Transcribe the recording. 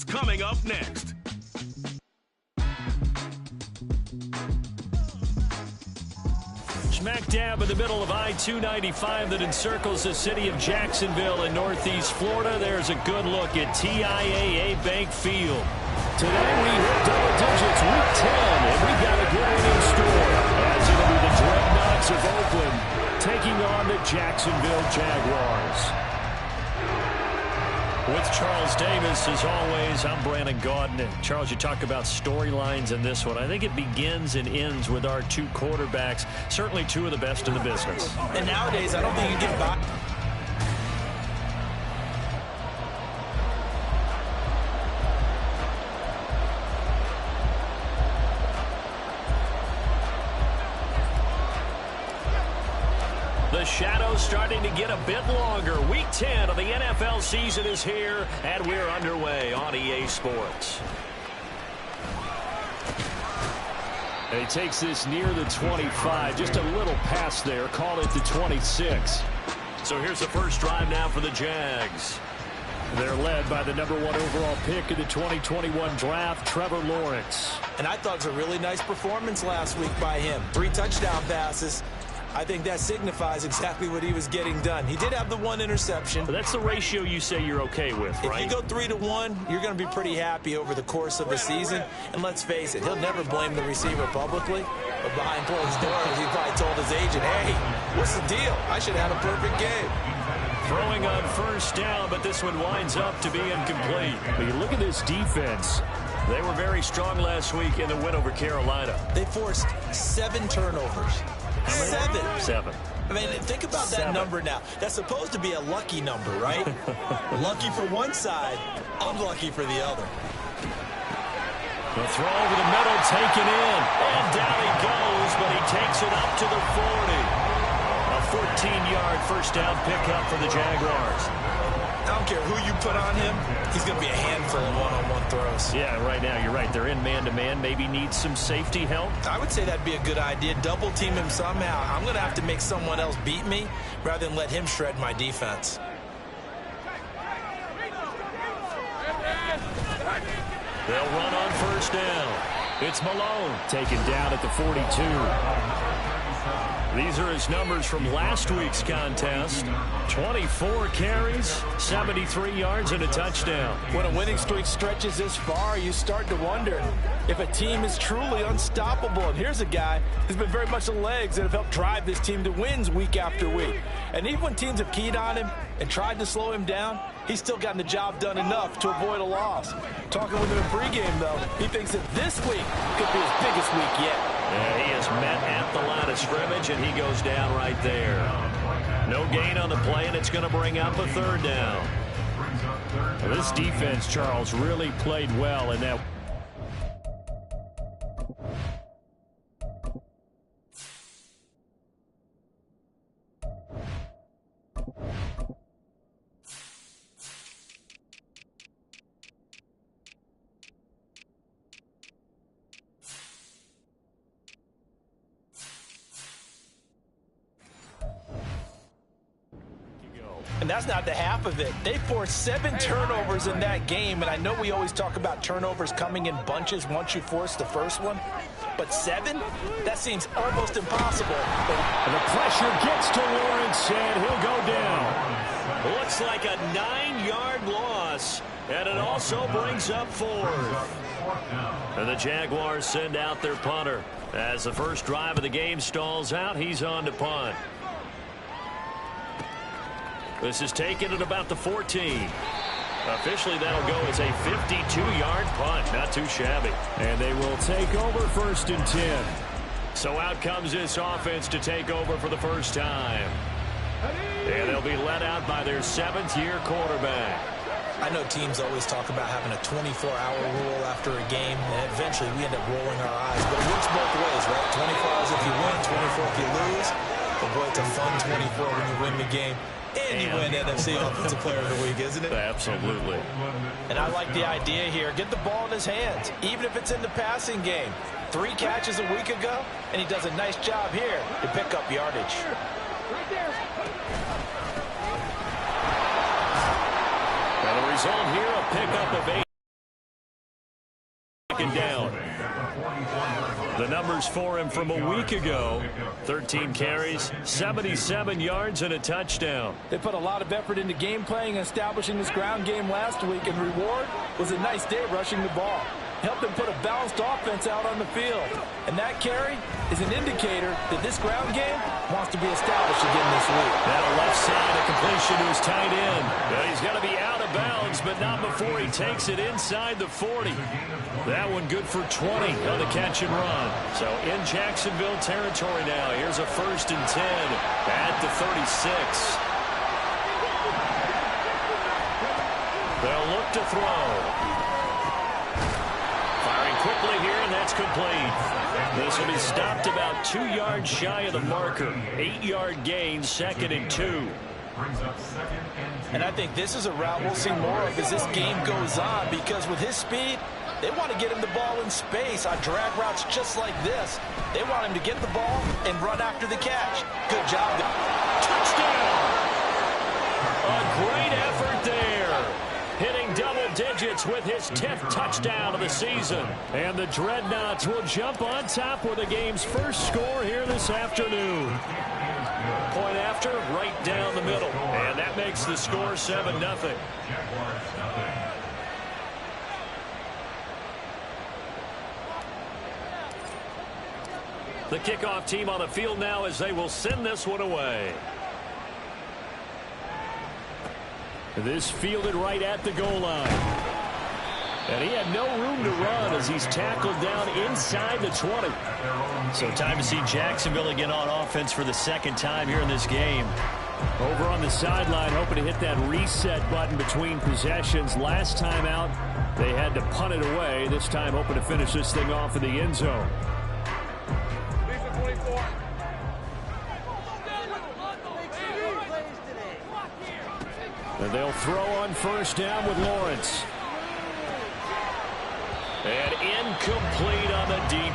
coming up next. Smack dab in the middle of I-295 that encircles the city of Jacksonville in northeast Florida. There's a good look at TIAA Bank Field. Today we hit double digits, week 10, and we've got a good one in store. As it'll be the Dreadnoughts of Oakland taking on the Jacksonville Jaguars. With Charles Davis, as always, I'm Brandon Gaudin. And Charles, you talk about storylines in this one. I think it begins and ends with our two quarterbacks, certainly two of the best in the business. And nowadays, I don't think you get by. The shadow's starting to get a bit longer. Week 10 of the NFL season is here, and we're underway on EA Sports. And he takes this near the 25, just a little pass there, call it the 26. So here's the first drive now for the Jags. They're led by the #1 overall pick in the 2021 draft, Trevor Lawrence. And I thought it was a really nice performance last week by him. 3 touchdown passes. I think that signifies exactly what he was getting done. He did have the 1 interception. But that's the ratio you say you're okay with, right? If you go 3-to-1, you're going to be pretty happy over the course of the season. And let's face it, he'll never blame the receiver publicly. But behind closed doors, he probably told his agent, hey, what's the deal? I should have had a perfect game. Throwing on first down, but this one winds up to be incomplete. But you look at this defense. They were very strong last week in the win over Carolina. They forced 7 turnovers. 7. I mean, think about that number now. That's supposed to be a lucky number, right? Lucky for one side, unlucky for the other. The throw over the middle, taken in. And down he goes, but he takes it up to the 40. A 14-yard first down pickup for the Jaguars. I don't care who you put on him, he's going to be a handful of one-on-one throws. Yeah, right now, you're right. They're in man-to-man. Maybe needs some safety help. I would say that'd be a good idea. Double team him somehow. I'm going to have to make someone else beat me rather than let him shred my defense. They'll run on first down. It's Malone taken down at the 42. These are his numbers from last week's contest. 24 carries, 73 yards, and a touchdown. When a winning streak stretches this far, you start to wonder if a team is truly unstoppable. And here's a guy who's been very much the legs that have helped drive this team to wins week after week. And even when teams have keyed on him and tried to slow him down, he's still gotten the job done enough to avoid a loss. Talking with him in pregame, though, he thinks that this week could be his biggest week yet. Yeah, he is met at the line of scrimmage, and he goes down right there. No gain on the play, and it's going to bring up a third down. Well, this defense, Charles, really played well in that. And that's not the half of it. They forced 7 turnovers in that game, and I know we always talk about turnovers coming in bunches once you force the first one, but 7? That seems almost impossible. And the pressure gets to Lawrence, and he'll go down. Looks like a 9-yard loss, and it also brings up 4th. And the Jaguars send out their punter. As the first drive of the game stalls out, he's on to punt. This is taken at about the 14. Officially, that'll go as a 52-yard punt. Not too shabby. And they will take over 1st and 10. So out comes this offense to take over for the first time. And they'll be led out by their 7th-year quarterback. I know teams always talk about having a 24-hour rule after a game, and eventually we end up rolling our eyes. But it works both ways, right? 24 hours if you win, 24 if you lose. But boy, it's a fun 24 when you win the game. And you win NFC Offensive Player of the Week, isn't it? Absolutely. And I like the idea here. Get the ball in his hands, even if it's in the passing game. 3 catches a week ago, and he does a nice job here to pick up yardage. And the result here, a pickup of 8. second down. The numbers for him from a week ago: 13 carries, 77 yards, and a touchdown. They put a lot of effort into game playing and establishing this ground game last week, and reward was a nice day rushing the ball. Helped them put a balanced offense out on the field. And that carry is an indicator that this ground game wants to be established again this week. Now left side, a completion to his tight end. Well, he's got to be out of bounds, but not before he takes it inside the 40. That one good for 20 on the catch and run. So in Jacksonville territory now. Here's a 1st and 10 at the 36. They'll look to throw. Firing quickly here, and that's complete. This will be stopped about 2 yards shy of the marker. 8-yard gain, 2nd and 2. And I think this is a route we'll see more of as this game goes on, because with his speed, they want to get him the ball in space on drag routes just like this. They want him to get the ball and run after the catch. Good job. Touchdown! A great effort there. Hitting double digits with his 10th touchdown of the season. And the Dreadnoughts will jump on top with the game's first score here this afternoon. Point after, right down the middle. And that makes the score 7-0. The kickoff team on the field now as they will send this one away. This fielded right at the goal line. And he had no room to run as he's tackled down inside the 20. So time to see Jacksonville again on offense for the second time here in this game. Over on the sideline, hoping to hit that reset button between possessions. Last time out, they had to punt it away. This time hoping to finish this thing off in the end zone. And they'll throw on 1st down with Lawrence. And incomplete on the deep.